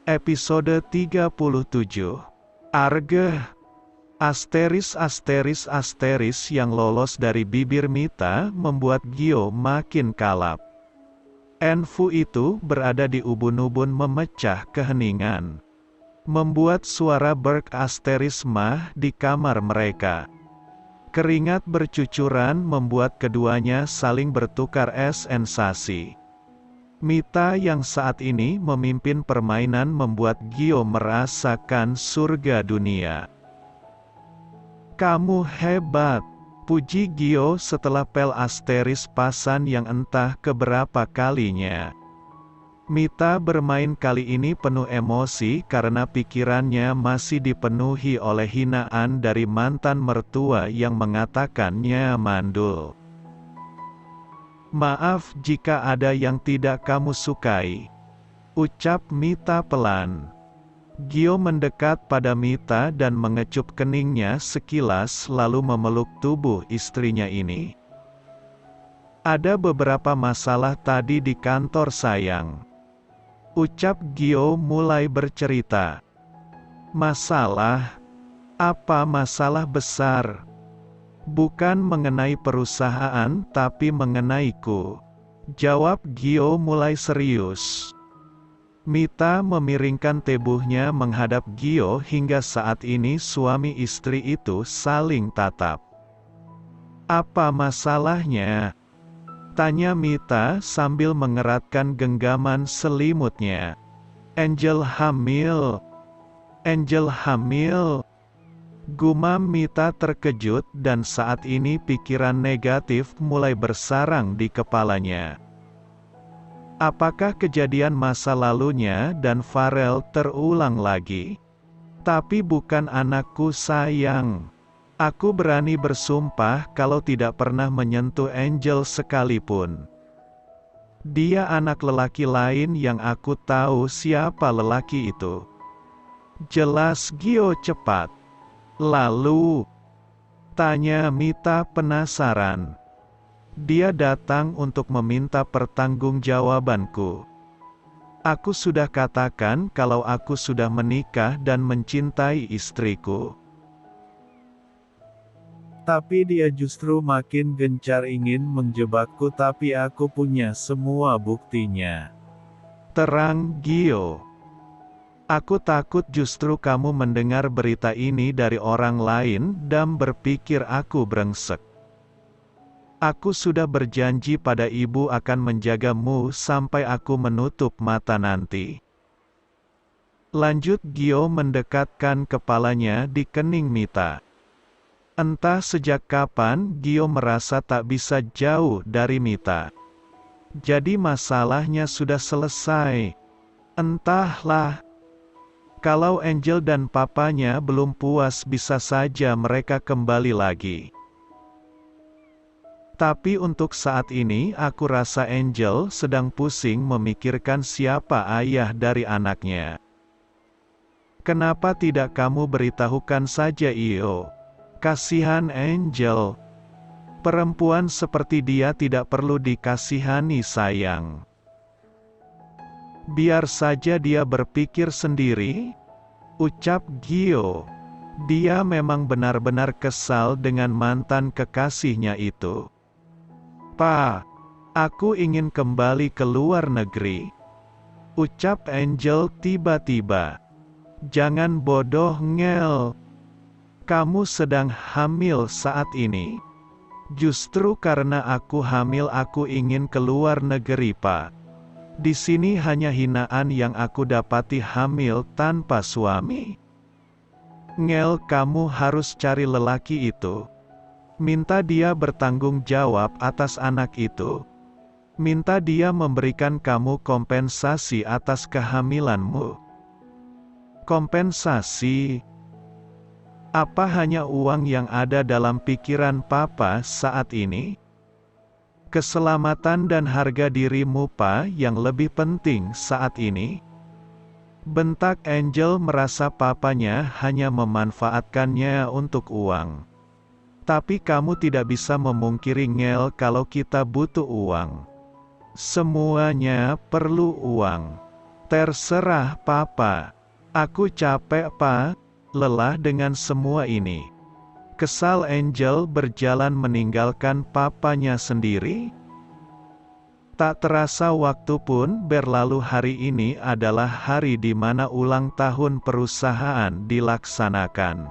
Episode 37. Argh. Asteris yang lolos dari bibir Mita membuat Gio makin kalap. Enfu itu berada di ubun-ubun memecah keheningan, membuat suara berk Asteris mah di kamar mereka. Keringat bercucuran membuat keduanya saling bertukar sensasi. Mita yang saat ini memimpin permainan membuat Gio merasakan surga dunia. "Kamu hebat," puji Gio setelah pel Asteris pasan yang entah keberapa kalinya. Mita bermain kali ini penuh emosi karena pikirannya masih dipenuhi oleh hinaan dari mantan mertua yang mengatakannya mandul. "Maaf jika ada yang tidak kamu sukai," ucap Mita pelan. Gio mendekat pada Mita dan mengecup keningnya sekilas lalu memeluk tubuh istrinya ini. "Ada beberapa masalah tadi di kantor sayang," ucap Gio mulai bercerita. "Masalah? Apa masalah besar?" "Bukan mengenai perusahaan tapi mengenaiku," jawab Gio mulai serius. Mita memiringkan tubuhnya menghadap Gio hingga saat ini suami istri itu saling tatap. "Apa masalahnya?" tanya Mita sambil mengeratkan genggaman selimutnya. Angel hamil, gumam Mita terkejut dan saat ini pikiran negatif mulai bersarang di kepalanya. Apakah kejadian masa lalunya dan Farel terulang lagi? "Tapi bukan anakku sayang. Aku berani bersumpah kalau tidak pernah menyentuh Angel sekalipun. Dia anak lelaki lain yang aku tahu siapa lelaki itu." Jelas Gio cepat. "Lalu?" tanya Mita penasaran. "Dia datang untuk meminta pertanggungjawabanku. Aku sudah katakan kalau aku sudah menikah dan mencintai istriku. Tapi dia justru makin gencar ingin menjebakku tapi aku punya semua buktinya," terang Gio. "Aku takut justru kamu mendengar berita ini dari orang lain dan berpikir aku brengsek. Aku sudah berjanji pada ibu akan menjagamu sampai aku menutup mata nanti." Lanjut Gio mendekatkan kepalanya di kening Mita. Entah sejak kapan Gio merasa tak bisa jauh dari Mita. Jadi masalahnya sudah selesai. Entahlah. Kalau Angel dan papanya belum puas bisa saja mereka kembali lagi. Tapi untuk saat ini aku rasa Angel sedang pusing memikirkan siapa ayah dari anaknya. Kenapa tidak kamu beritahukan saja Iyo? Kasihan Angel. Perempuan seperti dia tidak perlu dikasihani sayang. Biar saja dia berpikir sendiri, ucap Gio. Dia memang benar-benar kesal dengan mantan kekasihnya itu. "Pa, aku ingin kembali ke luar negeri," ucap Angel tiba-tiba. "Jangan bodoh Ngel. Kamu sedang hamil saat ini." "Justru karena aku hamil aku ingin ke luar negeri Pa. Di sini hanya hinaan yang aku dapati hamil tanpa suami." "Ngel, kamu harus cari lelaki itu. Minta dia bertanggung jawab atas anak itu. Minta dia memberikan kamu kompensasi atas kehamilanmu." "Kompensasi? Apa hanya uang yang ada dalam pikiran Papa saat ini? Keselamatan dan harga dirimu Pa yang lebih penting saat ini?" Bentak Angel merasa papanya hanya memanfaatkannya untuk uang. "Tapi kamu tidak bisa memungkiri Ngel kalau kita butuh uang. Semuanya perlu uang. Terserah papa. Aku capek pa, lelah dengan semua ini. Kesal Angel berjalan meninggalkan papanya sendiri. Tak terasa waktu pun berlalu. Hari ini adalah hari di mana ulang tahun perusahaan dilaksanakan.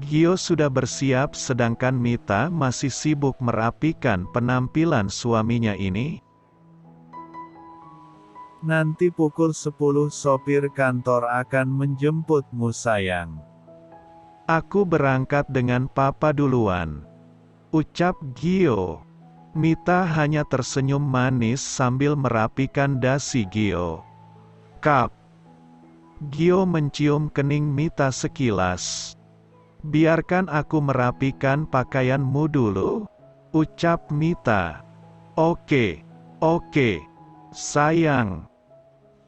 Gio sudah bersiap sedangkan Mita masih sibuk merapikan penampilan suaminya ini. Nanti pukul 10 sopir kantor akan menjemputmu sayang. Aku berangkat dengan papa duluan, ucap Gio. Mita hanya tersenyum manis sambil merapikan dasi Gio. Kap. Gio mencium kening Mita sekilas. Biarkan aku merapikan pakaianmu dulu, ucap Mita. Oke, sayang.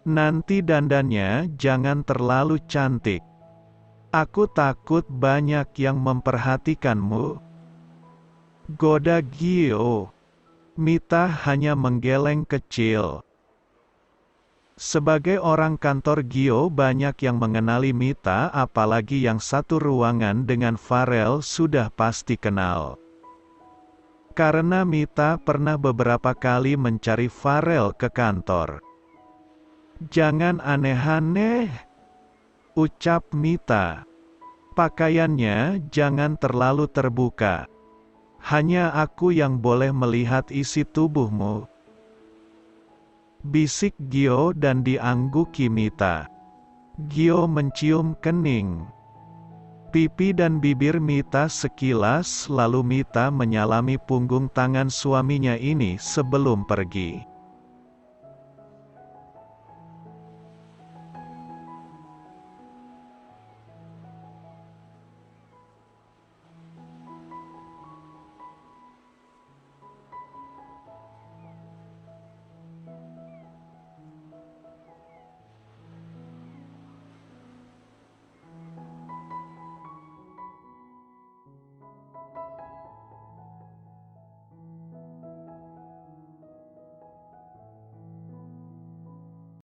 Nanti dandannya jangan terlalu cantik. Aku takut banyak yang memperhatikanmu. Goda Gio. Mita hanya menggeleng kecil. Sebagai orang kantor Gio banyak yang mengenali Mita, apalagi yang satu ruangan dengan Farel sudah pasti kenal. Karena Mita pernah beberapa kali mencari Farel ke kantor. Jangan aneh-aneh, ucap Mita. Pakaiannya jangan terlalu terbuka. Hanya aku yang boleh melihat isi tubuhmu, bisik Gio dan diangguki Mita. Gio mencium kening, pipi dan bibir Mita sekilas, lalu Mita menyalami punggung tangan suaminya ini sebelum pergi.